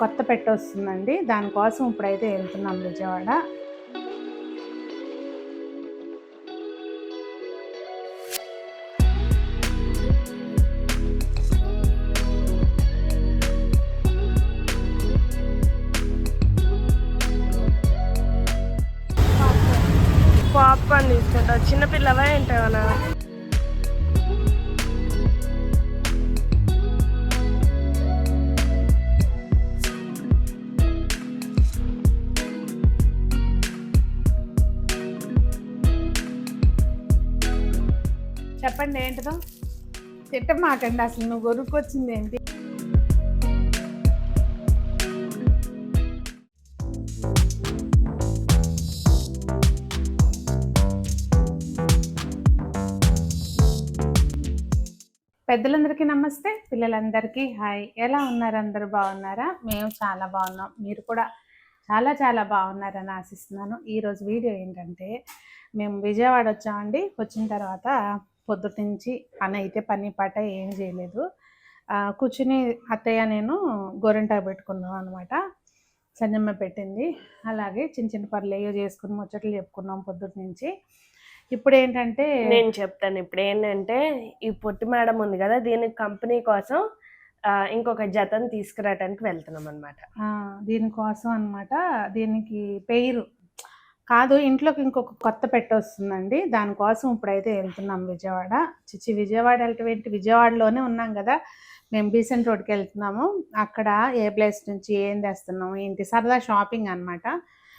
కొత్త పెట్టొస్తుందండి. దానికోసం ఇప్పుడైతే వెళ్తున్నాం విజయవాడ. పాప్కార్న్ తీసుకుంటా. చిన్నపిల్లవా ఏంటేమన్నా? చెప్పండి ఏంటిదో? తిట్టమాకండి, అసలు నువ్వు కొనుక్కొచ్చింది ఏంటి? పెద్దలందరికీ నమస్తే, పిల్లలందరికీ హాయ్. ఎలా ఉన్నారు? అందరూ బాగున్నారా? మేము చాలా బాగున్నాం. మీరు కూడా చాలా చాలా బాగున్నారని ఆశిస్తున్నాను. ఈరోజు వీడియో ఏంటంటే, మేము విజయవాడ వచ్చామండి. వచ్చిన తర్వాత పొద్దుటి నుంచి అయితే పని పాట ఏం చేయలేదు. కూర్చుని అత్తయ్య నేను గోరింటాకు పెట్టుకున్నాం అనమాట. సంజమ్మ పెట్టింది. అలాగే చిన్న చిన్న పనులు ఏవో చేసుకుని ముచ్చట్లు చెప్పుకున్నాం పొద్దుటి నుంచి. ఇప్పుడు ఏంటంటే నేను చెప్తాను. ఇప్పుడు ఏంటంటే, ఈ పొట్టి మేడం ఉంది కదా, దీనికి కంపెనీ కోసం ఇంకొక జతను తీసుకురావడానికి వెళ్తున్నాం అనమాట. దీనికోసం అనమాట. దీనికి పేరు కాదు, ఇంట్లోకి ఇంకొక కొత్త పెట్టొస్తుందండి. దానికోసం ఇప్పుడైతే వెళ్తున్నాం విజయవాడ. విజయవాడ వెళ్ళటం, విజయవాడలోనే ఉన్నాం కదా. మేము బీసెంట్ రోడ్కి వెళ్తున్నాము. అక్కడ ఏ ప్లేస్ నుంచి ఏం తెస్తున్నాము ఏంటి సరదా షాపింగ్ అనమాట.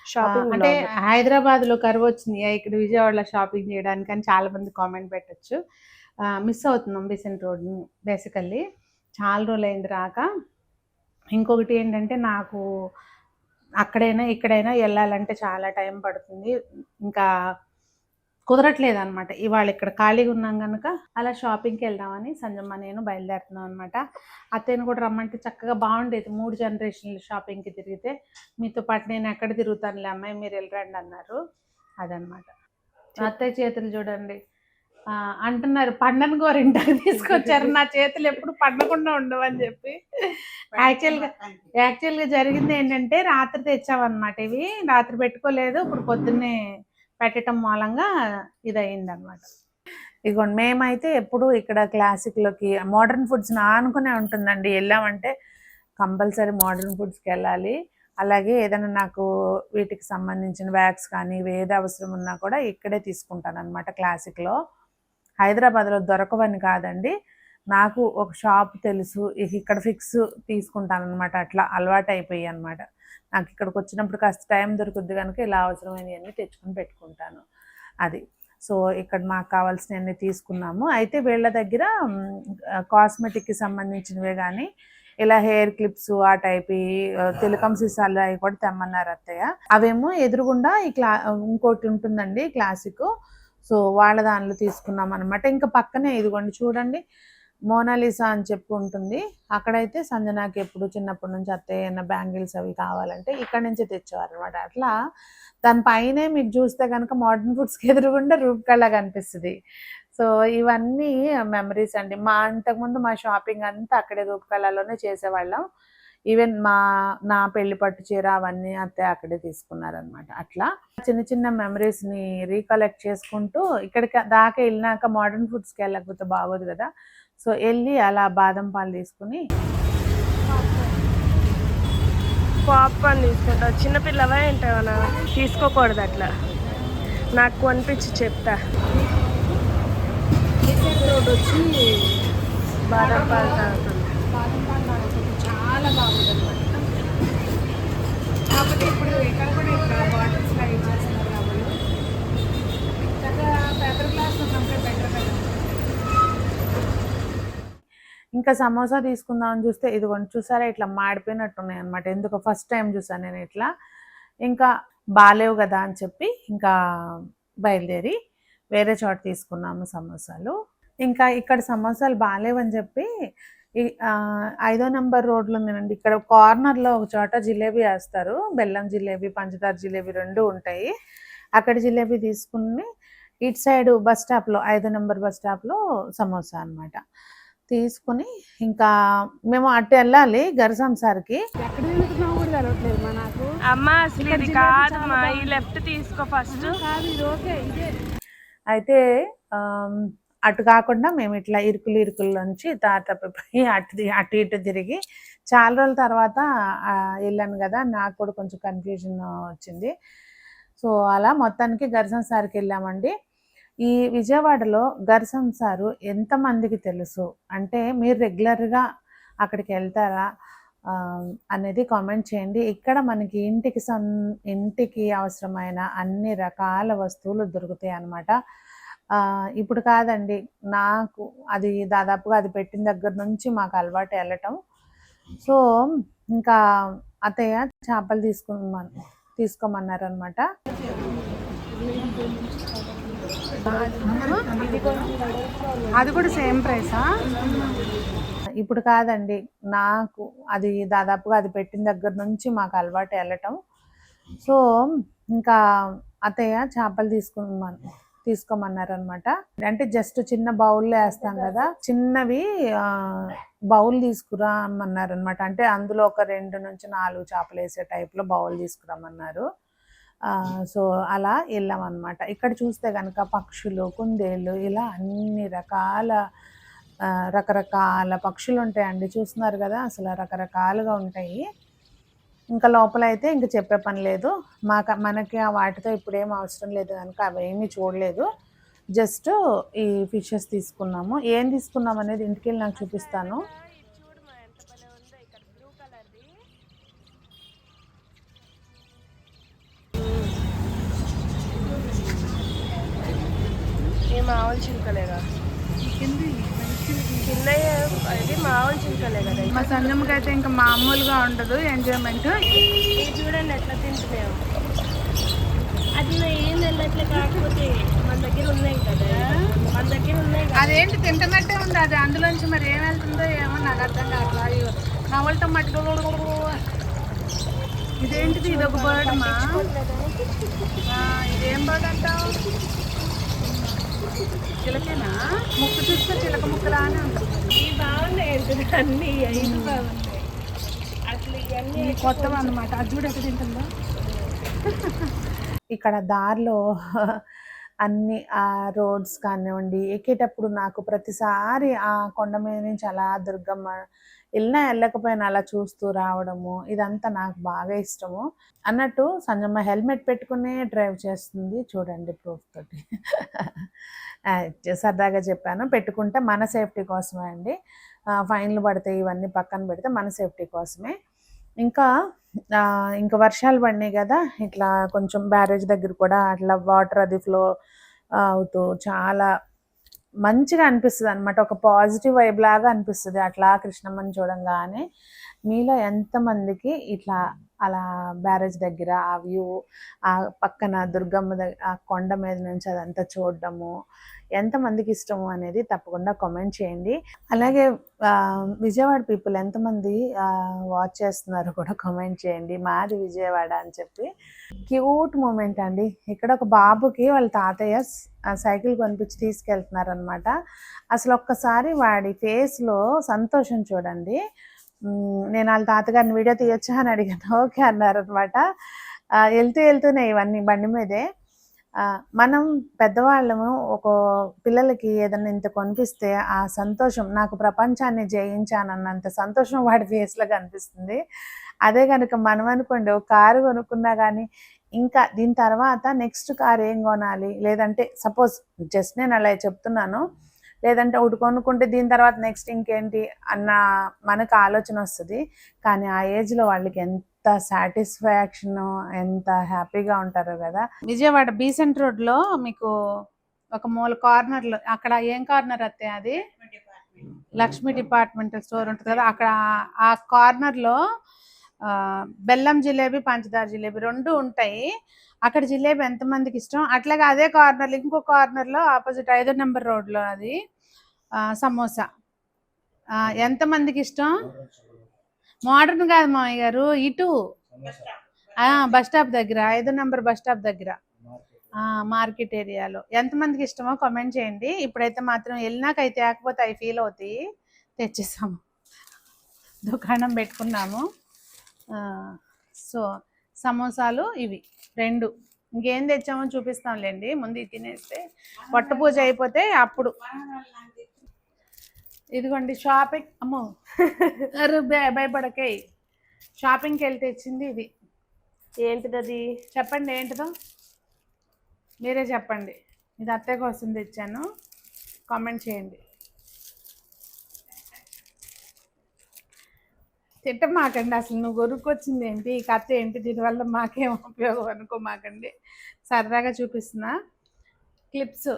షాపింగ్ అంటే హైదరాబాద్లో కరువు వచ్చింది, ఇక్కడ విజయవాడలో షాపింగ్ చేయడానికి అని చాలా మంది కామెంట్ పెట్టచ్చు. మిస్ అవుతున్నాం బీసెంట్ రోడ్ని బేసికల్లీ. చాలా రోజులు అయింది రాక. ఇంకొకటి ఏంటంటే, నాకు అక్కడైనా ఇక్కడైనా వెళ్ళాలంటే చాలా టైం పడుతుంది. ఇంకా కుదరట్లేదు అనమాట. ఇవాళ ఇక్కడ ఖాళీగా ఉన్నాం కనుక అలా షాపింగ్కి వెళ్దామని సంజమ్మ నేను బయలుదేరుతున్నాం అనమాట. అత్తయ్యను కూడా రమ్మంటే చక్కగా బాగుండేది. 3 జనరేషన్లు షాపింగ్కి తిరిగితే. మీతో పాటు నేను ఎక్కడ తిరుగుతానులే అమ్మాయి, మీరు వెళ్ళరండి అన్నారు. అదనమాట. అత్తయ్య చేతులు చూడండి. అంటున్నారు పండను గోరింటాకు తీసుకొచ్చారు. నా చేతులు ఎప్పుడు పండకుండా ఉండవని చెప్పి. యాక్చువల్గా జరిగింది ఏంటంటే, రాత్రి తెచ్చామన్నమాట. ఇవి రాత్రి పెట్టుకోలేదు. ఇప్పుడు పొద్దున్నే పెట్టడం మూలంగా ఇది అయిందనమాట. ఇదిగోండి, మేమైతే ఎప్పుడు ఇక్కడ క్లాసిక్లోకి మోడర్న్ ఫుడ్స్ ఆనుకునే ఉంటుందండి. వెళ్ళామంటే కంపల్సరీ మోడర్న్ ఫుడ్స్కి వెళ్ళాలి. అలాగే ఏదైనా నాకు వీటికి సంబంధించిన వ్యాక్స్ కానీ ఏది అవసరం ఉన్నా కూడా ఇక్కడే తీసుకుంటాను అనమాట. క్లాసిక్లో హైదరాబాద్లో దొరకవని కాదండి, నాకు ఒక షాప్ తెలుసు, ఇక్కడ ఫిక్స్ తీసుకుంటాను అనమాట. అట్లా అలవాటు అయిపోయి అనమాట. నాకు ఇక్కడికి వచ్చినప్పుడు కాస్త టైం దొరుకుద్ది కనుక ఇలా అవసరమైనవన్నీ తెచ్చుకొని పెట్టుకుంటాను. అది. సో ఇక్కడ మాకు కావాల్సినవన్నీ తీసుకున్నాము. అయితే వీళ్ళ దగ్గర కాస్మెటిక్కి సంబంధించినవే కానీ ఇలా హెయిర్ క్లిప్స్ ఆ టైప్ తిలకం సీసాలు అవి కూడా తెమ్మన్నారు అత్తయ్య. అవేమో ఎదురుగుండా ఇంకోటి ఉంటుందండి క్లాసిక్. సో వాళ్ళ దానిలో తీసుకున్నాం అనమాట. ఇంకా పక్కనే ఇదిగోండి చూడండి, మోనాలిసా అని చెప్పి ఉంటుంది. అక్కడైతే సంజనాకి ఎప్పుడు చిన్నప్పటి నుంచి అత్తయ్య బ్యాంగిల్స్ అవి కావాలంటే ఇక్కడ నుంచే తెచ్చేవారు అనమాట. అట్లా దానిపైనే మీకు చూస్తే కనుక మోడర్న్ ఫుడ్స్కి ఎదురుగుండా రూపకళ కనిపిస్తుంది. సో ఇవన్నీ మెమరీస్ అండి. ఇంతకుముందు మా షాపింగ్ అంతా అక్కడే రూపకళలోనే చేసేవాళ్ళం. ఈవెన్ నా పెళ్లి పట్టు చీర అవన్నీ అత్తయ్య అక్కడే తీసుకున్నారనమాట. అట్లా చిన్న చిన్న మెమరీస్ని రీకలెక్ట్ చేసుకుంటూ ఇక్కడికి దాకా వెళ్ళినాక మోడర్న్ ఫుడ్స్కి వెళ్ళకపోతే బాగోదు కదా. సో వెళ్ళి అలా బాదం పాలు తీసుకుని పాప్కార్న్ తీసుకుంటా. చిన్నపిల్లవా ఏంటేమన్నా? తీసుకోకూడదు అట్లా. నాకు కొనిపించి చెప్తా. రోడ్ వచ్చి బాదం పాలు తాగుతుంది. బాదం పాలు తాగుతుంది, చాలా బాగుంది అనమాట. కాబట్టి ఇప్పుడు ఇక్కడ కూడా ఇక్కడ బాటిల్స్లో ఇచ్చేస్తున్నారు కాబట్టి చక్కగా పేపర్ గ్లాస్ ఉన్నంటే బెటర్ కదా. ఇంకా సమోసా తీసుకుందామని చూస్తే ఇదిగోండి చూసారా, ఇట్లా మాడిపోయినట్టున్నాయి అనమాట. ఎందుకు ఫస్ట్ టైం చూసాను నేను ఇట్లా. ఇంకా బాగాలేవు కదా అని చెప్పి ఇంకా బయలుదేరి వేరే చోట తీసుకున్నాము సమోసాలు. ఇంకా ఇక్కడ సమోసాలు బాగాలేవని చెప్పి 5వ నెంబర్ రోడ్లో ఉందండి. ఇక్కడ కార్నర్లో ఒక చోట జిలేబీ వేస్తారు. బెల్లం జిలేబీ, పంచదార జిలేబీ 2 ఉంటాయి. అక్కడ జిలేబీ తీసుకుని ఇటు సైడ్ బస్ స్టాప్లో 5వ నెంబర్ బస్ స్టాప్లో సమోసా అనమాట. తీసుకుని ఇంకా మేము అటు వెళ్ళాలి గరసంసార్కి. ఎక్కడ తిరుగుతున్నావు కూడా తెలవట్లేదు మా నాకు. అమ్మ అసలు ఇది కాదమ్మా, ఈ లెఫ్ట్ తీసుకో ఫస్ట్. కాదు ఇది ఓకే ఇదే. అయితే అటు కాకుండా మేము ఇట్లా ఇరుకుల్లోంచి తప్పిపోయి అటు ఇటు తిరిగి చాలా రోజుల తర్వాత వెళ్ళాను కదా, నాకు కూడా కొంచెం కన్ఫ్యూజన్ వచ్చింది. సో అలా మొత్తానికి గరసంసార్కి వెళ్ళామండి. ఈ విజయవాడలో గరసంసారు ఎంతమందికి తెలుసు అంటే, మీరు రెగ్యులర్గా అక్కడికి వెళ్తారా అనేది కామెంట్ చేయండి. ఇక్కడ మనకి ఇంటికి అవసరమైన అన్ని రకాల వస్తువులు దొరుకుతాయి అన్నమాట. ఇప్పుడు కాదండి, నాకు అది దాదాపుగా అది పెట్టిన దగ్గర నుంచి మాకు అలవాటు వెళ్ళటం. సో ఇంకా అత్తయ్య చేపలు తీసుకోమన్నారు అనమాట. అది కూడా సేమ్ ప్రైసా? ఇప్పుడు కాదండి, నాకు అది దాదాపుగా అది పెట్టిన దగ్గర నుంచి మాకు అలవాటు వెళ్ళటం. సో ఇంకా అత్తయ్య చేపలు తీసుకోమన్నారు అనమాట. అంటే జస్ట్ చిన్న బౌల్లో వేస్తాం కదా, చిన్నవి బౌల్ తీసుకురామన్నారు అనమాట. అంటే అందులో ఒక 2 నుంచి 4 చేపలు వేసే టైప్లో బౌల్ తీసుకురామన్నారు. సో అలా వెళ్ళాం అనమాట. ఇక్కడ చూస్తే కనుక పక్షులు, కుందేళ్ళు, ఇలా అన్ని రకరకాల పక్షులు ఉంటాయండి. చూస్తున్నారు కదా, అసలు రకరకాలుగా ఉంటాయి. ఇంకా లోపల అయితే ఇంక చెప్పే పని లేదు. మనకి వాటితో ఇప్పుడేం అవసరం లేదు కనుక అవి ఏమీ చూడలేదు. జస్ట్ ఈ ఫిషెస్ తీసుకున్నాము. ఏం తీసుకున్నాం అనేది ఇంటికి వెళ్ళి నాకు చూపిస్తాను. మామూలు చిలుకలేగా కింద, ఇది మామూలు చిలుకలే కదా. మా సంజమ్మకి అయితే ఇంకా మామూలుగా ఉండదు ఎంజాయ్మెంట్. చూడండి ఎట్లా తింటున్నావు. అది ఏం వెళ్ళట్లే, కాకపోతే మన దగ్గర ఉన్నాయి కదా, మన దగ్గర ఉన్నాయి. అదేంటి తింటున్నట్టే ఉంది అది, అందులోంచి మరి ఏం వెళ్తుందో ఏమో నాకు అర్థం కాదు. నవ్వులతో మట్టుకో. ఇదేంటిది, ఇదొక బర్డ్ మా. ఇదేం బర్డ్ అంటావు? చిలకేనా? ముక్కు చూస్తే చిలక ముక్కలానే ఉంటుంది. ఇవి బాగున్నాయి అన్ని, 5 బాగున్నాయి అసలు. ఇవన్నీ కొత్తవి అన్నమాట. అది చూడు ఎక్కడ తింటుందో. ఇక్కడ దారిలో అన్ని ఆ రోడ్స్ కానివ్వండి, ఎక్కేటప్పుడు నాకు ప్రతిసారి ఆ కొండ మీద నుంచి అలా దుర్గమ్మ వెళ్ళకపోయినా అలా చూస్తూ రావడము, ఇదంతా నాకు బాగా ఇష్టము. అన్నట్టు సంజమ్మ హెల్మెట్ పెట్టుకునే డ్రైవ్ చేస్తుంది చూడండి, ప్రూఫ్ తోటి. సరదాగా చెప్పాను, పెట్టుకుంటే మన సేఫ్టీ కోసమే అండి. ఫైన్లు పడితే ఇవన్నీ పక్కన పెడితే మన సేఫ్టీ కోసమే. ఇంకా వర్షాలు పడినాయి కదా, ఇట్లా కొంచెం బ్యారేజ్ దగ్గర కూడా అట్లా వాటర్ అది ఫ్లో అవుతూ చాలా మంచిగా అనిపిస్తుంది అనమాట. ఒక పాజిటివ్ వైబ్ లాగా అనిపిస్తుంది అట్లా కృష్ణమ్మని చూడంగానే. మీలో ఎంతమందికి ఇట్లా అలా బ్యారేజ్ దగ్గర ఆ వ్యూ, ఆ పక్కన దుర్గమ్మ ఆ కొండ మీద నుంచి అదంతా చూడడము ఎంతమందికి ఇష్టము అనేది తప్పకుండా కామెంట్ చేయండి. అలాగే విజయవాడ పీపుల్ ఎంతమంది వాచ్ చేస్తున్నారు కూడా కామెంట్ చేయండి. మాది విజయవాడ అని చెప్పి. క్యూట్ మూమెంట్ అండి. ఇక్కడ ఒక బాబుకి వాళ్ళ తాతయ్య సైకిల్ కొనిపించి తీసుకెళ్తున్నారు అనమాట. అసలు ఒక్కసారి వాడి ఫేస్లో సంతోషం చూడండి. నేను వాళ్ళ తాతగారిని వీడియో తీయొచ్చా అని అడిగాను, ఓకే అన్నారు అనమాట. వెళ్తూనే ఇవన్నీ బండి మీదే. మనం పెద్దవాళ్ళము ఒక పిల్లలకి ఏదన్నా ఇంత కొనిపిస్తే ఆ సంతోషం, నాకు ప్రపంచాన్ని జయించానన్నంత సంతోషం వాడి ఫేస్లో కనిపిస్తుంది. అదే కనుక మనం అనుకోండి, ఒక కారు కొనుక్కున్నా కానీ ఇంకా దీని తర్వాత నెక్స్ట్ కార్ ఏం కొనాలి, లేదంటే సపోజ్ జస్ట్ నేను అలా చెప్తున్నాను, లేదంటే ఒకటి కొనుక్కుంటే దీని తర్వాత నెక్స్ట్ ఇంకేంటి అన్న మనకు ఆలోచన వస్తుంది. కానీ ఆ ఏజ్లో వాళ్ళకి ఎంత సాటిస్ఫాక్షన్, ఎంత హ్యాపీగా ఉంటారో కదా. విజయవాడ బీసెంట్ రోడ్లో మీకు ఒక మూల కార్నర్లో, అక్కడ ఏం కార్నర్ అత్తే అది లక్ష్మీ డిపార్ట్మెంటల్ స్టోర్ ఉంటుంది కదా, అక్కడ ఆ కార్నర్లో బెల్లం జిలేబీ, పంచదార జిలేబీ 2 ఉంటాయి. అక్కడ జిలేబీ ఎంతమందికి ఇష్టం. అట్లాగే అదే కార్నర్లో ఇంకో కార్నర్లో ఆపోజిట్ 5వ నెంబర్ రోడ్లో అది సమోసా ఎంతమందికి ఇష్టం. మోడర్న్ కాదు మామయ్య గారు, ఇటు బస్ స్టాప్ దగ్గర, 5వ నెంబర్ బస్ స్టాప్ దగ్గర మార్కెట్ ఏరియాలో ఎంతమందికి ఇష్టమో కామెంట్ చేయండి. ఇప్పుడైతే మాత్రం వెళ్ళినాకైతే లేకపోతే అవి ఫీల్ అవుతాయి. తెచ్చేసాము, దుకాణం పెట్టుకున్నాము. సో సమోసాలు ఇవి 2, ఇంకేం తెచ్చామో చూపిస్తాంలేండి. ముందు ఇది తినేస్తే పట్టు పూజ అయిపోతే అప్పుడు. ఇదిగోండి షాపింగ్, అమ్మో భయపడకే, షాపింగ్కి వెళ్తే తెచ్చింది ఇది. ఏంటిది అది? చెప్పండి ఏంటిదో, మీరే చెప్పండి. ఇది అత్తయ్య కోసం తెచ్చాను, కామెంట్ చేయండి. తిట్టమాకండి, అసలు నువ్వు కొనుక్కొచ్చింది ఏంటి, ఈ కథ ఏంటి, దీనివల్ల మాకేం ఉపయోగం అనుకోమాకండి, సరదాగా చూపిస్తున్నా. క్లిప్స్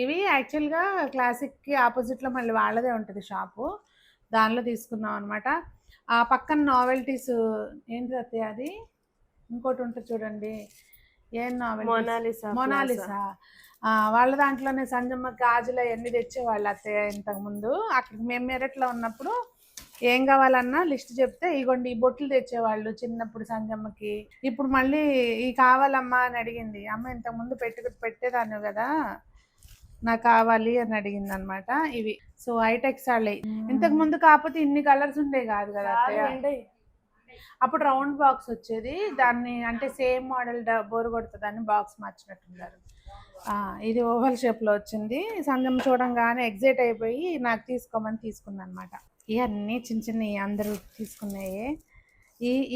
ఇవి యాక్చువల్గా క్లాసిక్కి ఆపోజిట్లో మళ్ళీ వాళ్ళదే ఉంటుంది షాపు, దానిలో తీసుకున్నాం అనమాట. ఆ పక్కన నావెల్టీస్ ఏంటి అత్తయ్య అది, ఇంకోటి ఉంటుంది చూడండి, ఏం నావెల్టీస్, మొనాలిసా. వాళ్ళ దాంట్లోనే సంజమ్మ గాజులు అవన్నీ తెచ్చేవాళ్ళు అత్తయ్య ఇంతకుముందు. అక్కడికి మేము మెరట్లో ఉన్నప్పుడు ఏం కావాలన్నా లిస్ట్ చెప్తే ఇగోండి ఈ బొట్లు తెచ్చేవాళ్ళు చిన్నప్పుడు సంజమ్మకి. ఇప్పుడు మళ్ళీ ఈ కావాలమ్మా అని అడిగింది. అమ్మ ఇంతకుముందు పెట్టేదాన్ని కదా, నాకు కావాలి అని అడిగింది అనమాట. ఇవి సో హైటెక్స్ వాళ్ళే. ఇంతకు ముందు కాకపోతే ఇన్ని కలర్స్ ఉండే కాదు కదా అత్తయ్య, అప్పుడు రౌండ్ బాక్స్ వచ్చేది, దాన్ని అంటే సేమ్ మోడల్ బోరు కొడుతుందని బాక్స్ మార్చినట్టున్నారు. ఇది ఓవల్ షేప్లో వచ్చింది. సంజమ్మ చూడంగానే ఎగ్జైట్ అయిపోయి నాకు తీసుకోమని తీసుకుంది అనమాట. ఇవన్నీ చిన్న చిన్నవి అందరూ తీసుకున్నాయి.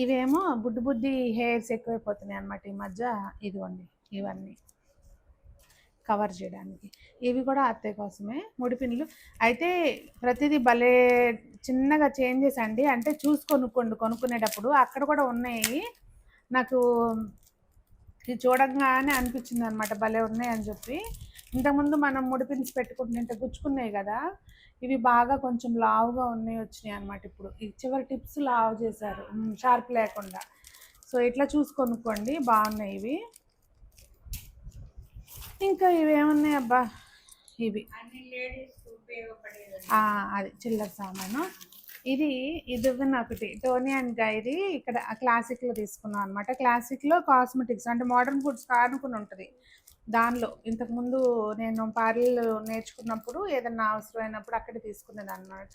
ఇవేమో బుడ్డి హెయిర్స్ ఎక్కువైపోతున్నాయి అనమాట ఈ మధ్య. ఇదిగోండి ఇవన్నీ కవర్ చేయడానికి. ఇవి కూడా అత్తయ్య కోసమే ముడిపిన్లు. అయితే ప్రతిదీ భలే చిన్నగా చేంజెస్ అండి, అంటే చూసి కొనుక్కునేటప్పుడు అక్కడ కూడా ఉన్నాయి. నాకు ఇది చూడంగానే అనిపించింది అనమాట, భలే ఉన్నాయి అని చెప్పి. ఇంతకుముందు మనం ముడిపిన్స్ పెట్టుకుంటుంటే గుచ్చుకున్నాయి కదా, ఇవి బాగా కొంచెం లావుగా వచ్చినాయి అనమాట. ఇప్పుడు ఈ చివరి టిప్స్ లావు చేశారు, షార్ప్ లేకుండా. సో ఇట్లా చూసి కొనుక్కోండి, బాగున్నాయి ఇవి. ఇంకా ఇవేమున్నాయి అబ్బా, ఇవి అది చిల్లర సామాను. ఇది ఒకటి టోనీ అండ్ గైరీ ఇక్కడ క్లాసిక్లో తీసుకున్నాం అనమాట. క్లాసిక్లో కాస్మెటిక్స్ అంటే మోడర్న్ ఫుడ్స్ కానుకుని ఉంటుంది దానిలో. ఇంతకుముందు నేను పార్లర్ నేర్చుకున్నప్పుడు ఏదన్నా అవసరమైనప్పుడు అక్కడ తీసుకునేది అనమాట.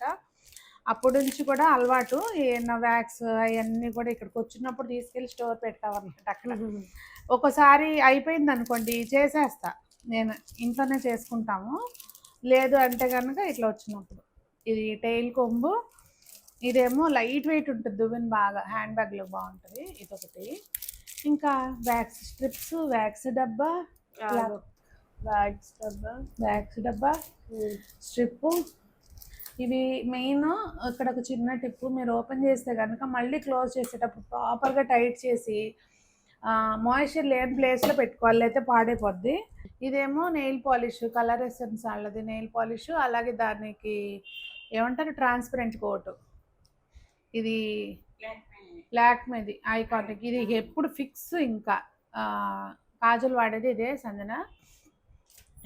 అప్పటి నుంచి కూడా అలవాటు. ఏమన్నా వ్యాక్స్ అవన్నీ కూడా ఇక్కడికి వచ్చినప్పుడు తీసుకెళ్ళి స్టోర్ పెట్టామన్నమాట. అక్కడ ఒకసారి అయిపోయింది అనుకోండి చేసేస్తా, నేను ఇంట్లోనే చేసుకుంటాము. లేదు అంటే కనుక ఇట్లా వచ్చినప్పుడు. ఇది టైల్ కొంబు, ఇదేమో లైట్ వెయిట్ ఉంటుంది, దువ్వెన బాగా హ్యాండ్ బ్యాగ్లో బాగుంటుంది. ఇదొకటి. ఇంకా వ్యాక్స్ స్ట్రిప్స్, వ్యాక్స్ డబ్బా, స్ట్రిప్పు. ఇవి మెయిన్. ఇక్కడ ఒక చిన్న టిప్పు, మీరు ఓపెన్ చేస్తే కనుక మళ్ళీ క్లోజ్ చేసేటప్పుడు ప్రాపర్గా టైట్ చేసి మాయిశ్చర్ లేని ప్లేస్లో పెట్టుకోవాలి, అయితే పాడైపోద్ది. ఇదేమో నెయిల్ పాలిష్, కలర్ ఎసెన్స్ వాళ్ళది నెయిల్ పాలిష్. అలాగే దానికి ఏమంటారు ట్రాన్స్పరెంట్ కోట్. ఇది లాక్మేది ఐకానిక్, ఇది ఎప్పుడు ఫిక్స్. ఇంకా కాజల్ వాడేది ఇదే, సంజన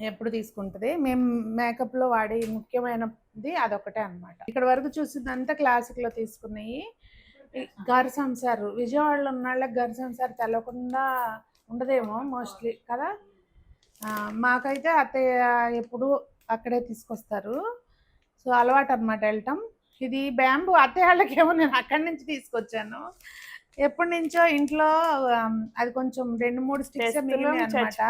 ఎప్పుడు తీసుకుంటుంది. మేము మేకప్లో వాడే ముఖ్యమైనది అదొకటే అనమాట. ఇక్కడ వరకు చూసిందంతా క్లాసిక్లో తీసుకున్నాయి. గర్ సంసార్ విజయవాడలో ఉన్న వాళ్ళకి గర్ సంసార్ తెలవకుండా ఉండదేమో మోస్ట్లీ కదా. మాకైతే అత్తయ్య ఎప్పుడు అక్కడే తీసుకొస్తారు, సో అలవాటు అనమాట వెళ్ళటం. ఇది బ్యాంబూ, అత్తయ్య వాళ్ళకేమో నేను అక్కడి నుంచి తీసుకొచ్చాను. ఎప్పటి నుంచో ఇంట్లో అది కొంచెం 2-3 స్టిక్స్ మిగిలినాయి అనమాట.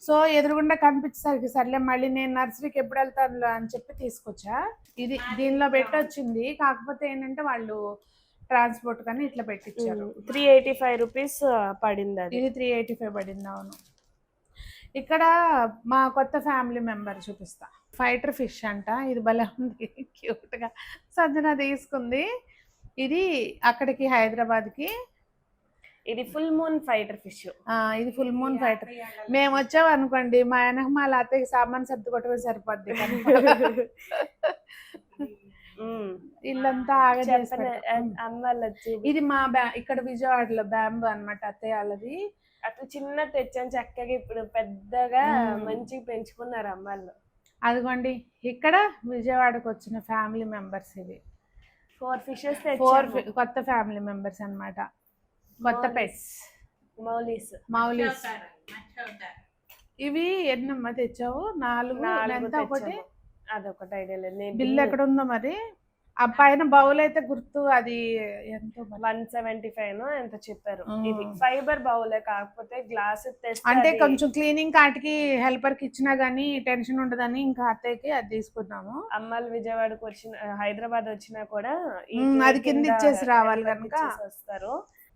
సో ఎదురుగుండా కనిపించేసరికి సర్లే మళ్ళీ నేను నర్సరీకి ఎప్పుడు వెళ్తాను అని చెప్పి తీసుకొచ్చా. ఇది దీనిలో పెట్టొచ్చింది, కాకపోతే ఏంటంటే వాళ్ళు ట్రాన్స్పోర్ట్ కానీ ఇట్లా పెట్టించారు. 385 రూపీస్ పడింది అది. ఇది 385 పడింది, అవును. ఇక్కడ మా కొత్త ఫ్యామిలీ మెంబర్ చూపిస్తా. ఫైటర్ ఫిష్ అంట, ఇది భలే ఉంది క్యూట్గా. సంజన తీసుకుంది. ఇది అక్కడికి హైదరాబాద్కి. ఇది ఫుల్ మూన్ ఫైటర్ ఫిష్. ఇది ఫుల్ మూన్ ఫైటర్. మేము వచ్చాం అనుకోండి, మా వెనకమాల అత్తయ్యకి సామాన్ సర్దుకోవటమే సరిపోద్ది. ఇల్లంతా ఇది మా ఇక్కడ విజయవాడలో బ్యాంబు అనమాట అత్తయ్య వాళ్ళది. అట్లా చిన్న తెచ్చాను చక్కగా. ఇప్పుడు పెద్దగా మంచిగా పెంచుకున్నారు అమ్మాళ్ళు. అదిగోండి ఇక్కడ విజయవాడకు వచ్చిన ఫ్యామిలీ మెంబర్స్ ఇవి 4 ఫిషెస్, 4 కొత్త ఫ్యామిలీ మెంబర్స్ అనమాట. కొత్త పెట్స్ మౌలీస్. ఇవి ఎన్నమ్మా తెచ్చావు? 4 ఎంత ఒకటి అదొకటి ఐడియా లేదు. నేను బిల్ ఎక్కడ ఉందో మరి. ఆ పైన బౌల్ అయితే గుర్తు, అది ఎంతో 175 ఎంత చెప్పారు. ఇది ఫైబర్ బౌలే, కాకపోతే గ్లాస్ అంటే కొంచెం క్లీనింగ్ కాటికి హెల్పర్ కి ఇచ్చినా గానీ టెన్షన్ ఉండదని ఇంకా అత్తయ్యకి అది తీసుకున్నాము. అమ్మాయిలు విజయవాడకు వచ్చిన, హైదరాబాద్ వచ్చినా కూడా అది కింద ఇచ్చేసి రావాలి కనుక వస్తారు.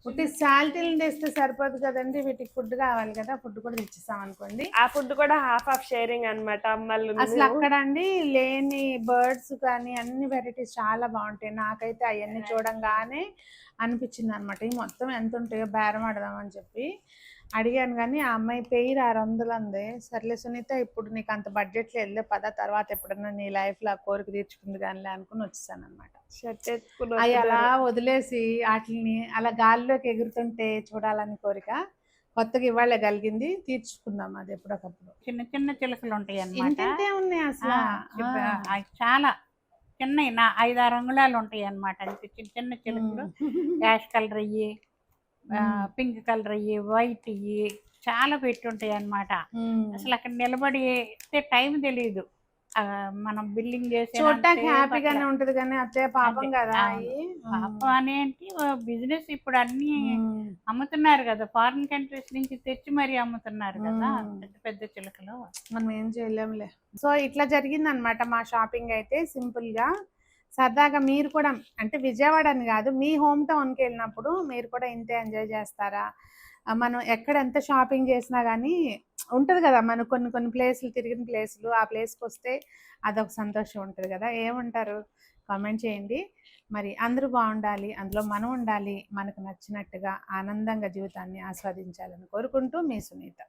ఉట్టి శాలరీలు తెస్తే సరిపోదు కదండి, వీటికి ఫుడ్ కావాలి కదా, ఫుడ్ కూడా తెచ్చిస్తాం అనుకోండి. ఆ ఫుడ్ కూడా హాఫ్ ఆఫ్ షేరింగ్ అన్నమాట అమ్మాయిలు. అసలు అక్కడ అండి లేని బర్డ్స్ కానీ అన్ని వెరైటీస్ చాలా బాగుంటాయి. నాకైతే అవన్నీ చూడంగానే అనిపించింది అనమాట, ఈ మొత్తం ఎంత ఉంటాయో బేరం ఆడదామని చెప్పి అడిగాను. కానీ ఆ అమ్మాయి పేరు 600 అంది. సర్లే సునీత, ఇప్పుడు నీకు అంత బడ్జెట్లో వెళ్ళే పద, తర్వాత ఎప్పుడన్నా నీ లైఫ్లో ఆ కోరిక తీర్చుకుంది కానీ అనుకుని వచ్చేసాను అనమాట. అవి అలా వదిలేసి వాటిని అలా గాల్లోకి ఎగురుతుంటే చూడాలని కోరిక కొత్తగా ఇవాళ కలిగింది, తీర్చుకుందాం అది ఎప్పుడొకప్పుడు. చిన్న చిన్న చిలుకలు ఉంటాయి అన్నమాట. ఉన్నాయి అసలు చాలా చిన్న 5-6 అంగుళాలు ఉంటాయి అన్నమాట. అంటే చిన్న చిన్న చిలుకలు, యాష్ కలర్ అయ్యి, పింక్ కలర్ అయ్యి, వైట్ అయ్యి చాలా పెట్టుంటాయి అన్నమాట. అసలు అక్కడ నిలబడి టైం తెలియదు. మనం బిల్లింగ్ చేసి చూడటానికి హ్యాపీగానే ఉంటది కానీ అత్తే పాపం కదా. పాపం అనేంటి బిజినెస్ ఇప్పుడు అన్ని అమ్ముతున్నారు కదా, ఫారిన్ కంట్రీస్ నుంచి తెచ్చి మరీ అమ్ముతున్నారు కదా పెద్ద పెద్ద చిలుకలు. మనం ఏం చేయలేంలే. సో ఇట్లా జరిగింది అనమాట మా షాపింగ్ అయితే. సింపుల్ గా సరదాగా మీరు కూడా, అంటే విజయవాడ అని కాదు, మీ హోమ్ టౌన్కి వెళ్ళినప్పుడు మీరు కూడా ఇంతే ఎంజాయ్ చేస్తారా? మనం ఎక్కడ ఎంత షాపింగ్ చేసినా కానీ ఉంటుంది కదా, మనం కొన్ని ప్లేసులు తిరిగిన ప్లేసులు, ఆ ప్లేస్కి వస్తే అదొక సంతోషం ఉంటుంది కదా. ఏమంటారు కామెంట్ చేయండి. మరి అందరూ బాగుండాలి, అందులో మనం ఉండాలి, మనకు నచ్చినట్టుగా ఆనందంగా జీవితాన్ని ఆస్వాదించాలని కోరుకుంటూ మీ సునీత.